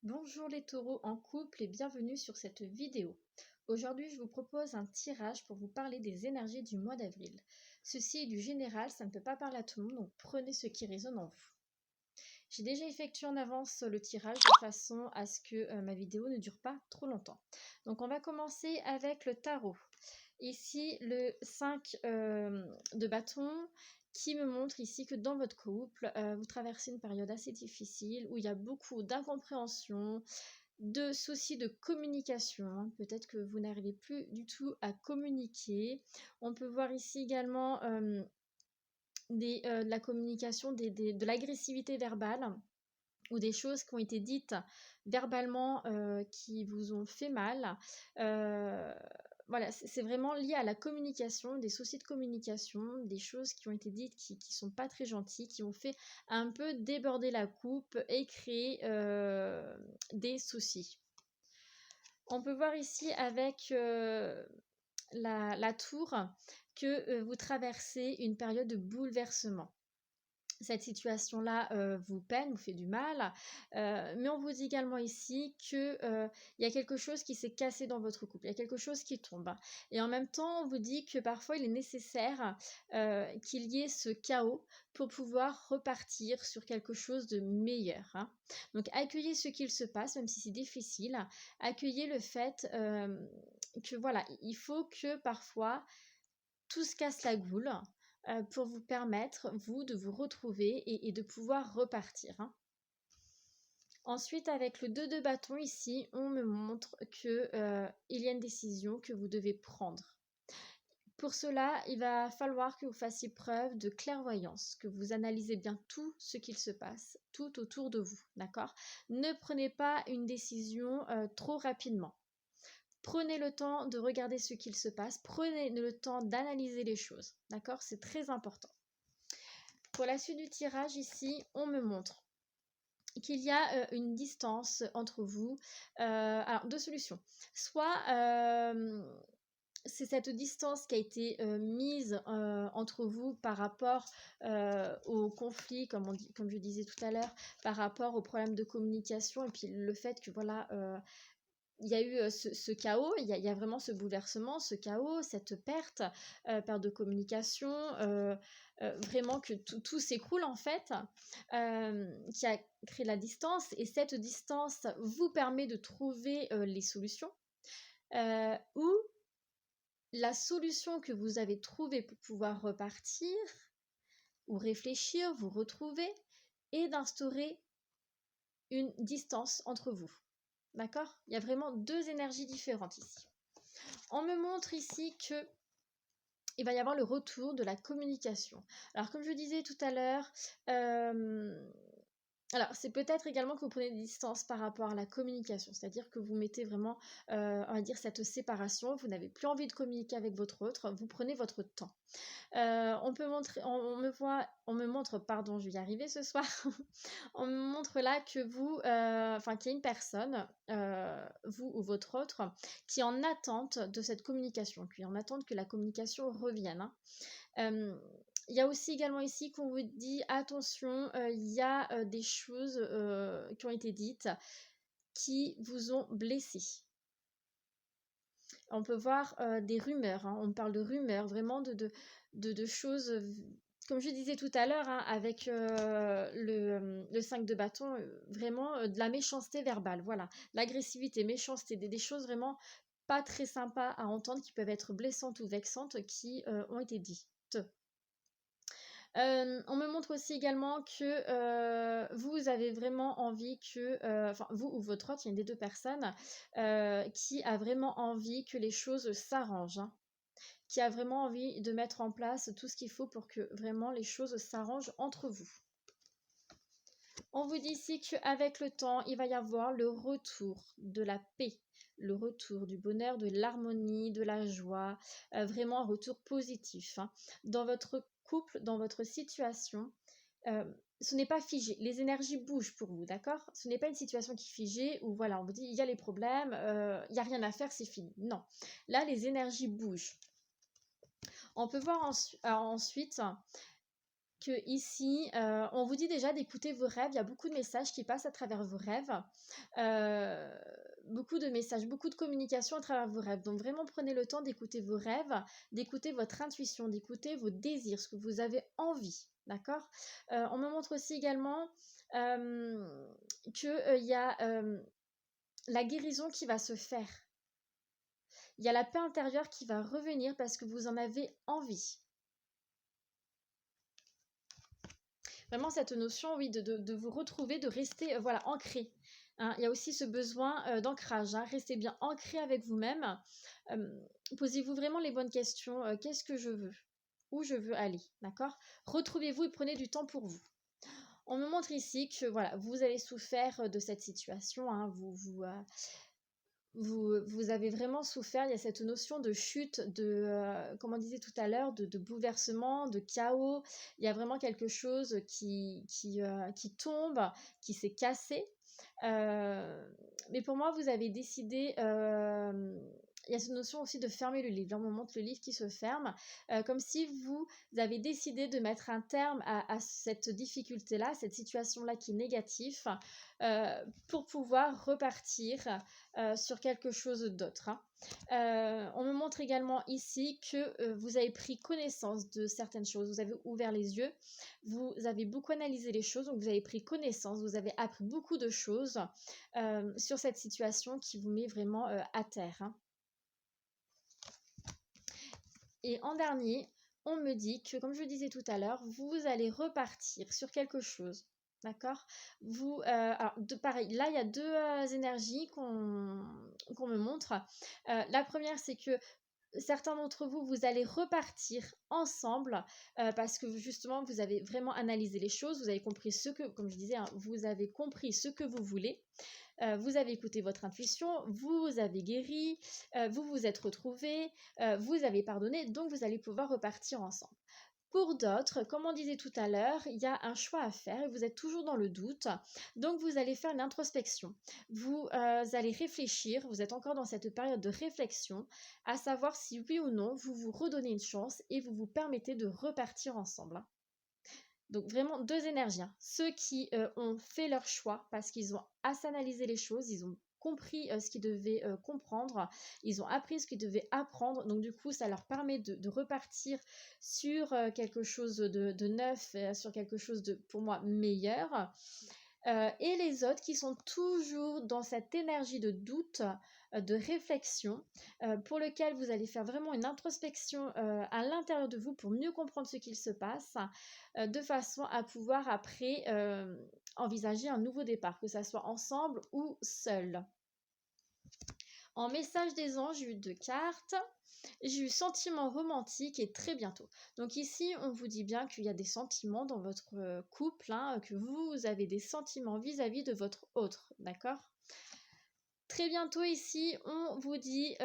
Bonjour les taureaux en couple et bienvenue sur cette vidéo. Aujourd'hui, je vous propose un tirage pour vous parler des énergies du mois d'avril. Ceci est du général, ça ne peut pas parler à tout le monde, donc prenez ce qui résonne en vous. J'ai déjà effectué en avance le tirage de façon à ce que ma vidéo ne dure pas trop longtemps. Donc on va commencer avec le tarot. Ici, le 5 de bâton qui me montre ici que dans votre couple, vous traversez une période assez difficile où il y a beaucoup d'incompréhension, de soucis de communication. Peut-être que vous n'arrivez plus du tout à communiquer. On peut voir ici également de la communication, de l'agressivité verbale ou des choses qui ont été dites verbalement qui vous ont fait mal. Voilà, c'est vraiment lié à la communication, des soucis de communication, des choses qui ont été dites qui sont pas très gentilles, qui ont fait un peu déborder la coupe et créer des soucis. On peut voir ici avec la tour que vous traversez une période de bouleversement. Cette situation-là vous peine, vous fait du mal, mais on vous dit également ici qu'il y a quelque chose qui s'est cassé dans votre couple, il y a quelque chose qui tombe. Et en même temps, on vous dit que parfois il est nécessaire qu'il y ait ce chaos pour pouvoir repartir sur quelque chose de meilleur. Donc accueillez ce qu'il se passe, même si c'est difficile, accueillez le fait que voilà, il faut que parfois tout se casse la goule pour vous permettre, vous, de vous retrouver et de pouvoir repartir. Ensuite, avec le 2 de bâton ici, on me montre qu'il y a une décision que vous devez prendre. Pour cela, il va falloir que vous fassiez preuve de clairvoyance, que vous analysez bien tout ce qu'il se passe, tout autour de vous, d'accord? Ne prenez pas une décision trop rapidement. Prenez le temps de regarder ce qu'il se passe, prenez le temps d'analyser les choses, d'accord? C'est très important. Pour la suite du tirage ici, on me montre qu'il y a une distance entre vous. Alors, deux solutions. Soit c'est cette distance qui a été mise entre vous par rapport au conflit, comme je disais tout à l'heure, par rapport aux problèmes de communication et puis le fait que voilà, il y a eu ce chaos, il y a vraiment ce bouleversement, ce chaos, cette perte de communication, vraiment que tout s'écroule en fait, qui a créé la distance. Et cette distance vous permet de trouver les solutions, ou la solution que vous avez trouvée pour pouvoir repartir, ou réfléchir, vous retrouver, et d'instaurer une distance entre vous. D'accord? Il y a vraiment deux énergies différentes ici. On me montre ici que il va y avoir le retour de la communication. Alors, comme je disais tout à l'heure, alors, c'est peut-être également que vous prenez des distances par rapport à la communication, c'est-à-dire que vous mettez vraiment, on va dire, cette séparation, vous n'avez plus envie de communiquer avec votre autre, vous prenez votre temps. On me montre, pardon, je vais y arriver ce soir, on me montre là que vous, qu'il y a une personne, vous ou votre autre, qui est en attente de cette communication, qui est en attente que la communication revienne. Il y a aussi également ici qu'on vous dit attention, il y a des choses qui ont été dites qui vous ont blessé. On peut voir des rumeurs, on parle de rumeurs, vraiment de choses, comme je disais tout à l'heure, avec le 5 de bâton, vraiment de la méchanceté verbale, voilà. L'agressivité, méchanceté, des choses vraiment pas très sympas à entendre, qui peuvent être blessantes ou vexantes, qui ont été dites. On me montre aussi également que vous avez vraiment envie que, vous ou votre autre, il y a une des deux personnes qui a vraiment envie que les choses s'arrangent, qui a vraiment envie de mettre en place tout ce qu'il faut pour que vraiment les choses s'arrangent entre vous. On vous dit ici qu'avec le temps, il va y avoir le retour de la paix, le retour du bonheur, de l'harmonie, de la joie, vraiment un retour positif. Dans votre couple, dans votre situation, ce n'est pas figé. Les énergies bougent pour vous, d'accord? Ce n'est pas une situation qui est figée où voilà, on vous dit il y a les problèmes, il n'y a rien à faire, c'est fini. Non. Là, les énergies bougent. On peut voir ensuite que ici, on vous dit déjà d'écouter vos rêves. Il y a beaucoup de messages qui passent à travers vos rêves. Euh, Beaucoup de messages, beaucoup de communication à travers vos rêves. Donc vraiment prenez le temps d'écouter vos rêves, d'écouter votre intuition, d'écouter vos désirs, ce que vous avez envie. D'accord. On me montre aussi également qu'il y a la guérison qui va se faire. Il y a la paix intérieure qui va revenir parce que vous en avez envie. Vraiment cette notion, oui, de vous retrouver, de rester voilà, ancré. Hein. Il y a aussi ce besoin d'ancrage. Hein. Restez bien ancré avec vous-même. Posez-vous vraiment les bonnes questions. Qu'est-ce que je veux? Où je veux aller? D'accord. Retrouvez-vous et prenez du temps pour vous. On me montre ici que voilà, vous avez souffert de cette situation. Hein. Vous avez vraiment souffert, il y a cette notion de chute, comme on disait tout à l'heure, de bouleversement, de chaos. Il y a vraiment quelque chose qui tombe, qui s'est cassé. Mais pour moi, vous avez décidé, il y a cette notion aussi de fermer le livre. Là, on me montre le livre qui se ferme, comme si vous avez décidé de mettre un terme à cette difficulté-là, cette situation-là qui est négative, pour pouvoir repartir sur quelque chose d'autre. Hein. On me montre également ici que vous avez pris connaissance de certaines choses, vous avez ouvert les yeux, vous avez beaucoup analysé les choses, donc vous avez pris connaissance, vous avez appris beaucoup de choses sur cette situation qui vous met vraiment à terre. Hein. Et en dernier, on me dit que, comme je disais tout à l'heure, vous allez repartir sur quelque chose. D'accord. Alors, pareil, là, il y a deux énergies qu'on me montre. La première, c'est que certains d'entre vous, vous allez repartir ensemble parce que justement, vous avez vraiment analysé les choses, vous avez compris ce que, comme je disais, hein, vous avez compris ce que vous voulez. Vous avez écouté votre intuition, vous avez guéri, vous vous êtes retrouvés, vous avez pardonné, donc vous allez pouvoir repartir ensemble. Pour d'autres, comme on disait tout à l'heure, il y a un choix à faire et vous êtes toujours dans le doute. Donc vous allez faire une introspection. Vous allez réfléchir, vous êtes encore dans cette période de réflexion, à savoir si oui ou non vous vous redonnez une chance et vous vous permettez de repartir ensemble. Donc vraiment deux énergies. Hein. Ceux qui ont fait leur choix parce qu'ils ont assez analysé les choses, ils ont compris ce qu'ils devaient comprendre, ils ont appris ce qu'ils devaient apprendre, donc du coup ça leur permet de repartir sur quelque chose de neuf, sur quelque chose de, pour moi, meilleur. Et les autres qui sont toujours dans cette énergie de doute, de réflexion, pour lequel vous allez faire vraiment une introspection à l'intérieur de vous pour mieux comprendre ce qu'il se passe, de façon à pouvoir après envisager un nouveau départ, que ça soit ensemble ou seul. En message des anges, j'ai eu 2 cartes. J'ai eu sentiment romantique et très bientôt. Donc ici, on vous dit bien qu'il y a des sentiments dans votre couple, hein, que vous avez des sentiments vis-à-vis de votre autre, d'accord? Très bientôt ici, on vous dit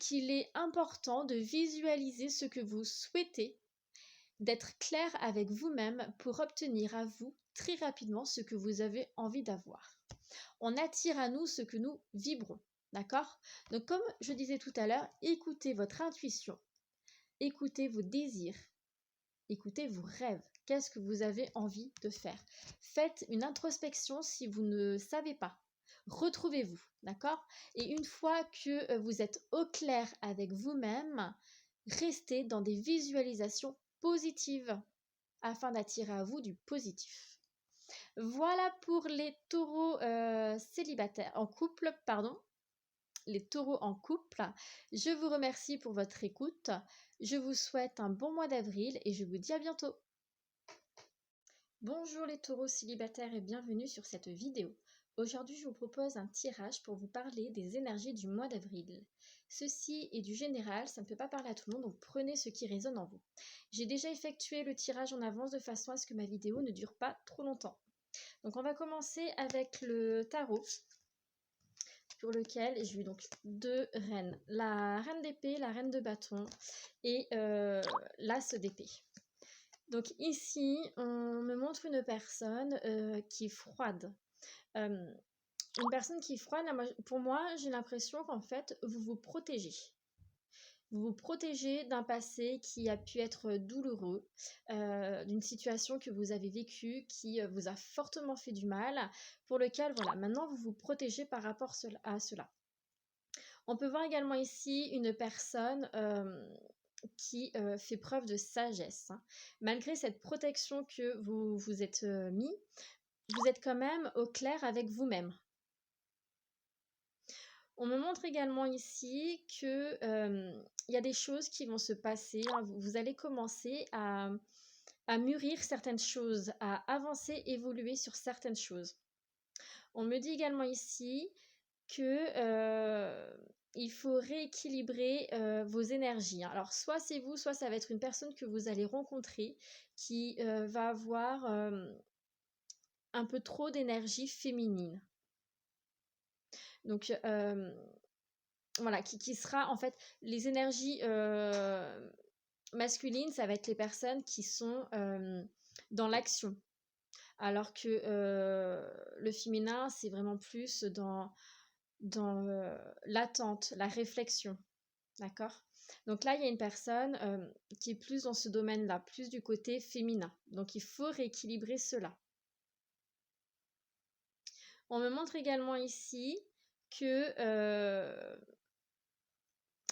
qu'il est important de visualiser ce que vous souhaitez, d'être clair avec vous-même pour obtenir à vous très rapidement ce que vous avez envie d'avoir. On attire à nous ce que nous vibrons. D'accord? Donc comme je disais tout à l'heure, écoutez votre intuition, écoutez vos désirs, écoutez vos rêves. Qu'est-ce que vous avez envie de faire? Faites une introspection si vous ne savez pas. Retrouvez-vous, d'accord? Et une fois que vous êtes au clair avec vous-même, restez dans des visualisations positives afin d'attirer à vous du positif. Voilà pour les taureaux célibataires, en couple, pardon. Les taureaux en couple. Je vous remercie pour votre écoute. Je vous souhaite un bon mois d'avril et je vous dis à bientôt. Bonjour les taureaux célibataires et bienvenue sur cette vidéo. Aujourd'hui, je vous propose un tirage pour vous parler des énergies du mois d'avril. Ceci est du général, ça ne peut pas parler à tout le monde, donc prenez ce qui résonne en vous. J'ai déjà effectué le tirage en avance de façon à ce que ma vidéo ne dure pas trop longtemps. Donc on va commencer avec le tarot. Pour lequel j'ai eu donc 2 reines. La reine d'épée, la reine de bâton et l'as d'épée. Donc ici, on me montre une personne qui est froide. Une personne qui est froide, pour moi, j'ai l'impression qu'en fait, vous vous protégez. Vous vous protégez d'un passé qui a pu être douloureux, d'une situation que vous avez vécue qui vous a fortement fait du mal, pour lequel, voilà, maintenant vous vous protégez par rapport à cela. On peut voir également ici une personne qui fait preuve de sagesse, hein. Malgré cette protection que vous vous êtes mis, vous êtes quand même au clair avec vous-même. On me montre également ici que il y a des choses qui vont se passer, hein. Vous allez commencer à mûrir certaines choses, à avancer, évoluer sur certaines choses. On me dit également ici que il faut rééquilibrer vos énergies, hein. Alors, soit c'est vous, soit ça va être une personne que vous allez rencontrer qui va avoir un peu trop d'énergie féminine. Donc, voilà, qui sera en fait les énergies masculines, ça va être les personnes qui sont dans l'action. Alors que le féminin, c'est vraiment plus dans l'attente, la réflexion. D'accord? Donc là, il y a une personne qui est plus dans ce domaine-là, plus du côté féminin. Donc il faut rééquilibrer cela. On me montre également ici que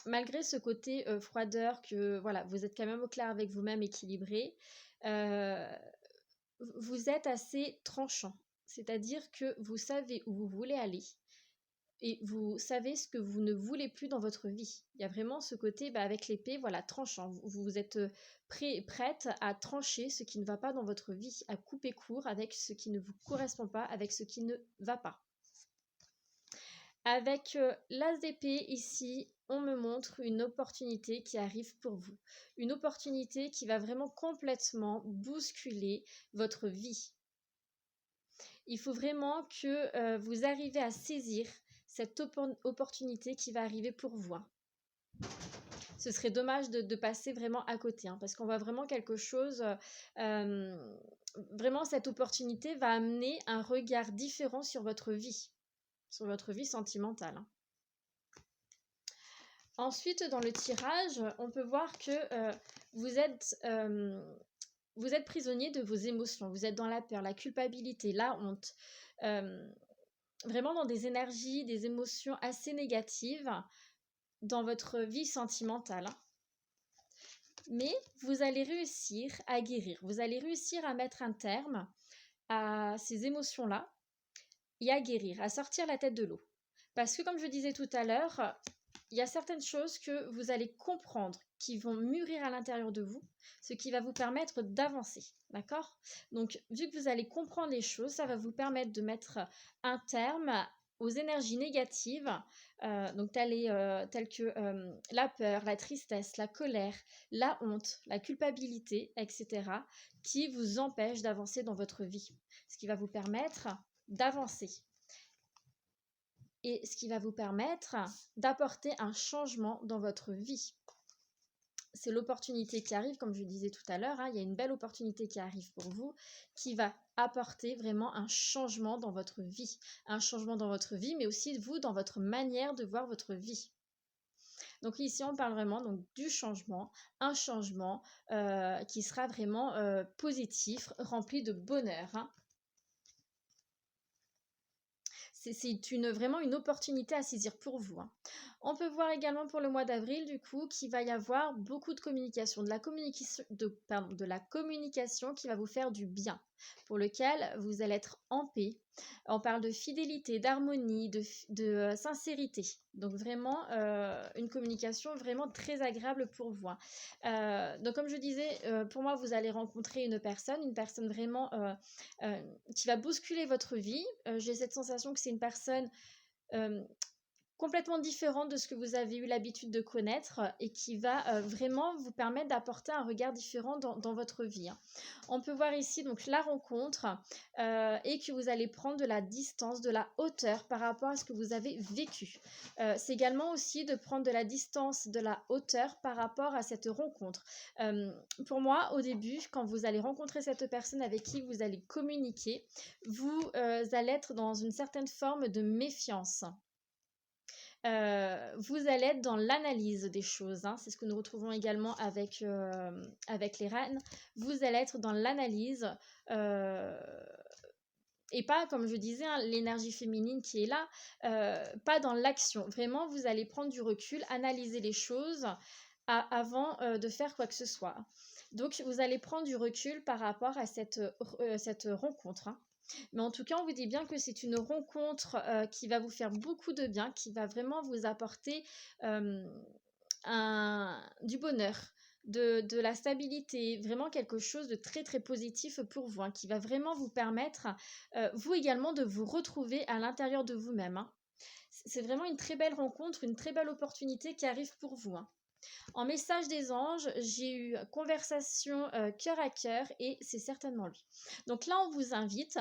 malgré ce côté froideur, que voilà, vous êtes quand même au clair avec vous-même, équilibré, vous êtes assez tranchant. C'est-à-dire que vous savez où vous voulez aller et vous savez ce que vous ne voulez plus dans votre vie. Il y a vraiment ce côté, avec l'épée, voilà, tranchant. Vous êtes prête à trancher ce qui ne va pas dans votre vie, à couper court avec ce qui ne vous correspond pas, avec ce qui ne va pas. Avec l'as d'épée ici, on me montre une opportunité qui arrive pour vous. Une opportunité qui va vraiment complètement bousculer votre vie. Il faut vraiment que vous arrivez à saisir cette opportunité qui va arriver pour vous. Ce serait dommage de passer vraiment à côté, hein, parce qu'on voit vraiment quelque chose, vraiment cette opportunité va amener un regard différent sur votre vie sentimentale, hein. Ensuite, dans le tirage, on peut voir que vous êtes prisonnier de vos émotions, vous êtes dans la peur, la culpabilité, la honte, vraiment dans des énergies, des émotions assez négatives dans votre vie sentimentale, hein. Mais vous allez réussir à guérir, vous allez réussir à mettre un terme à ces émotions-là et à guérir, à sortir la tête de l'eau. Parce que comme je disais tout à l'heure, il y a certaines choses que vous allez comprendre qui vont mûrir à l'intérieur de vous, ce qui va vous permettre d'avancer, d'accord? Donc, vu que vous allez comprendre les choses, ça va vous permettre de mettre un terme aux énergies négatives, donc telles que la peur, la tristesse, la colère, la honte, la culpabilité, etc., qui vous empêchent d'avancer dans votre vie, ce qui va vous permettre d'avancer et ce qui va vous permettre d'apporter un changement dans votre vie. C'est l'opportunité qui arrive, comme je disais tout à l'heure, hein, il y a une belle opportunité qui arrive pour vous, qui va apporter vraiment un changement dans votre vie. Un changement dans votre vie, mais aussi vous, dans votre manière de voir votre vie. Donc ici, on parle vraiment donc, du changement, un changement qui sera vraiment positif, rempli de bonheur, hein. C'est vraiment une opportunité à saisir pour vous, hein. On peut voir également pour le mois d'avril, du coup, qu'il va y avoir beaucoup de communication, de la communication qui va vous faire du bien, pour lequel vous allez être en paix. On parle de fidélité, d'harmonie, de sincérité. Donc vraiment, une communication vraiment très agréable pour vous, hein. Donc comme je disais, pour moi, vous allez rencontrer une personne vraiment qui va bousculer votre vie. J'ai cette sensation que c'est une personne complètement différente de ce que vous avez eu l'habitude de connaître et qui va vraiment vous permettre d'apporter un regard différent dans votre vie, hein. On peut voir ici donc la rencontre et que vous allez prendre de la distance, de la hauteur par rapport à ce que vous avez vécu. C'est également aussi de prendre de la distance, de la hauteur par rapport à cette rencontre. Pour moi, au début, quand vous allez rencontrer cette personne avec qui vous allez communiquer, vous allez être dans une certaine forme de méfiance. vous allez être dans l'analyse des choses, hein. C'est ce que nous retrouvons également avec les reines. Vous allez être dans l'analyse, euh, et pas, comme je disais, hein, l'énergie féminine qui est là, pas dans l'action. Vraiment, vous allez prendre du recul, analyser les choses avant de faire quoi que ce soit. Donc, vous allez prendre du recul par rapport à cette rencontre, hein. Mais en tout cas, on vous dit bien que c'est une rencontre qui va vous faire beaucoup de bien, qui va vraiment vous apporter euh, du bonheur, de la stabilité, vraiment quelque chose de très très positif pour vous, hein, qui va vraiment vous permettre, vous également, de vous retrouver à l'intérieur de vous-même, hein. C'est vraiment une très belle rencontre, une très belle opportunité qui arrive pour vous, hein. En message des anges, j'ai eu conversation cœur à cœur et c'est certainement lui. Donc là, on vous invite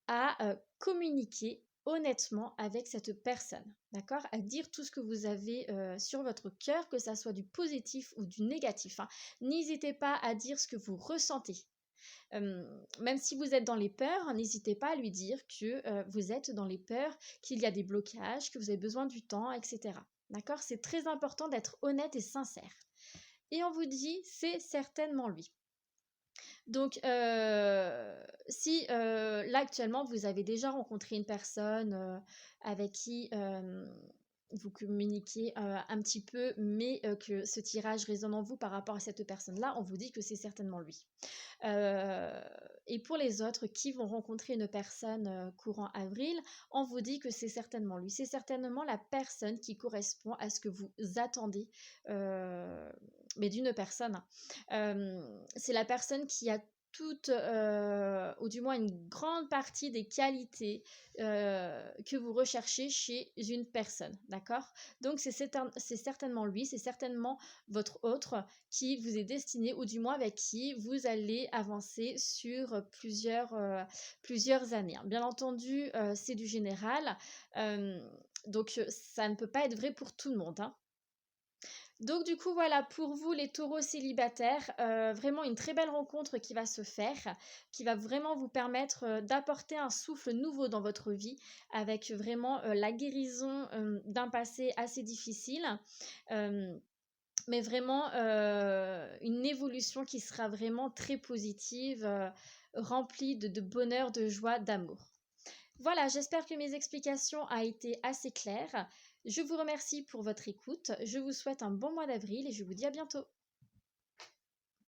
à communiquer honnêtement avec cette personne, d'accord? À dire tout ce que vous avez sur votre cœur, que ça soit du positif ou du négatif, hein. N'hésitez pas à dire ce que vous ressentez. Même si vous êtes dans les peurs, n'hésitez pas à lui dire que vous êtes dans les peurs, qu'il y a des blocages, que vous avez besoin du temps, etc. D'accord? C'est très important d'être honnête et sincère. Et on vous dit, c'est certainement lui. Donc, si là actuellement vous avez déjà rencontré une personne avec qui vous communiquez un petit peu, mais que ce tirage résonne en vous par rapport à cette personne-là, on vous dit que c'est certainement lui. Et pour les autres qui vont rencontrer une personne courant avril, on vous dit que c'est certainement lui. C'est certainement la personne qui correspond à ce que vous attendez, mais d'une personne, hein. C'est la personne qui a toute, ou du moins une grande partie des qualités que vous recherchez chez une personne, d'accord? Donc c'est certainement lui, c'est certainement votre autre qui vous est destiné, ou du moins avec qui vous allez avancer sur plusieurs années, hein. Bien entendu, c'est du général, donc ça ne peut pas être vrai pour tout le monde, hein. Donc du coup, voilà, pour vous les taureaux célibataires, vraiment une très belle rencontre qui va se faire, qui va vraiment vous permettre d'apporter un souffle nouveau dans votre vie, avec vraiment la guérison d'un passé assez difficile. Euh, mais vraiment une évolution qui sera vraiment très positive, remplie de bonheur, de joie, d'amour. Voilà, j'espère que mes explications ont été assez claires. Je vous remercie pour votre écoute. Je vous souhaite un bon mois d'avril et je vous dis à bientôt.